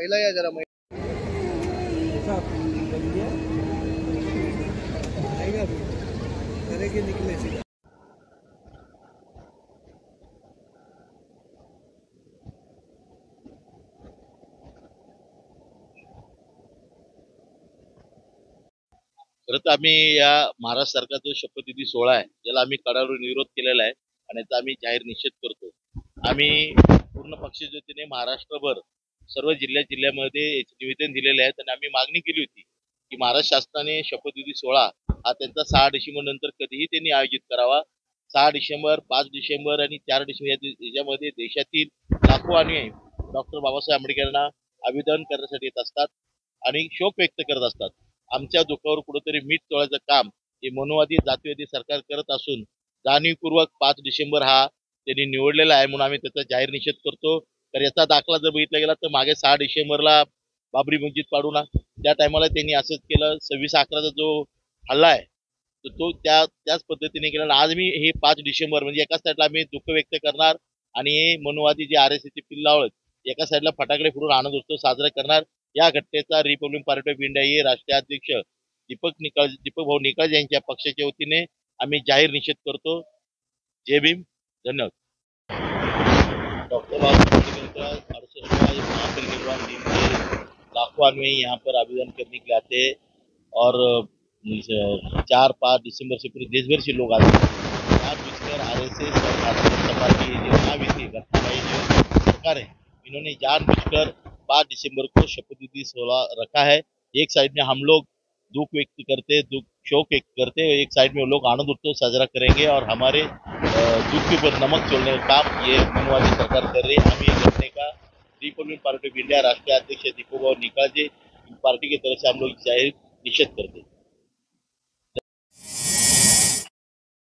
महिला या जरा के निकले सीधा। खरं तर आम्ही या महाराष्ट्र सरकारचा शपथविधी सोहळा आहे याला आम्ही कडाडून विरोध केलेला आहे आणि याचा आम्ही जाहीर निषेध करतो। आम्ही पूर्ण पक्षज्योतीने महाराष्ट्रभर सर्व जिल्ह्यामध्ये निवेदन दिलेले आहे आणि आम्ही मागणी केली होती की महाराष्ट्र शासनाने शपथविधी सोहळा हा त्यांचा 6 डिसेंबर नंतर कधीही त्यांनी आयोजित करावा। 6 डिसेंबर 5 डिसेंबर आणि 4 डिसेंबर याच्यामध्ये देशातील लाखो अनुयायी डॉक्टर बाबासाहेब आंबेडकरांना अभिवादन करण्यासाठी येत असतात आणि शोक व्यक्त करत असतात। आमच्या दुःखावर कुठेतरी मीठ चोळायचं काम हे मनोवादी जातीवादी सरकार करत असून जाणीवपूर्वक 5 डिसेंबर हा त्यांनी निवडलेला आहे म्हणून आम्ही त्याचा जाहीर निषेध करतो। तर याचा दाखला जर बघितला गेला तर मागे 6 डिसेंबरला बाबरी मस्जिद पाडून त्या टायमाला त्यांनी असंच केलं। 26/11चा जो हल्ला आहे तर तो त्याच पद्धतीने केला। आज मी हे 5 डिसेंबर म्हणजे एका साईडला आम्ही दुःख व्यक्त करणार आणि हे मनोवादी जे RSSचे पिल्लावळत एका साईडला फटाकडे फोडून आनंद उत्सव साजरा करणार। या घटनेचा रिपब्लिकन पार्टी ऑफ इंडिया हे राष्ट्रीय अध्यक्ष दीपक भाऊ निकाळजे यांच्या पक्षाच्या वतीने आम्ही जाहीर निषेध करतो। जय भीम, धन्यवाद। डॉक्टर बाबासाहेब आंबेडकर का 68वां महापरिनिर्वाण दिन के लाखों अनुयायी यहाँ पर अभिवादन करने के लिए आते हैं और 4-5 दिसंबर से पूरे देश भर से लोग आते हैं। जानबूझकर RSS और भारतीय जनता पार्टी जो महाविधि घटनाबाई जो सरकार है इन्होंने जानबूझकर 5 दिसंबर को शपथविधि सोहळा रखा है। एक साइड में हम लोग दुख व्यक्त करते शोक व्यक्त करते, एक साइड में वो लोग आनंद उत्सव साजरा करेंगे और हमारे दुख के ऊपर नमक छोड़ने का काम ये मनोवादी सरकार कर रही है। हम ये घटने का रिपब्लिकन पार्टी ऑफ इंडिया राष्ट्रीय अध्यक्ष दीपक भाऊ निकाळजे पार्टी की तरफ से हम लोग जाहिर निषेध करते हैं।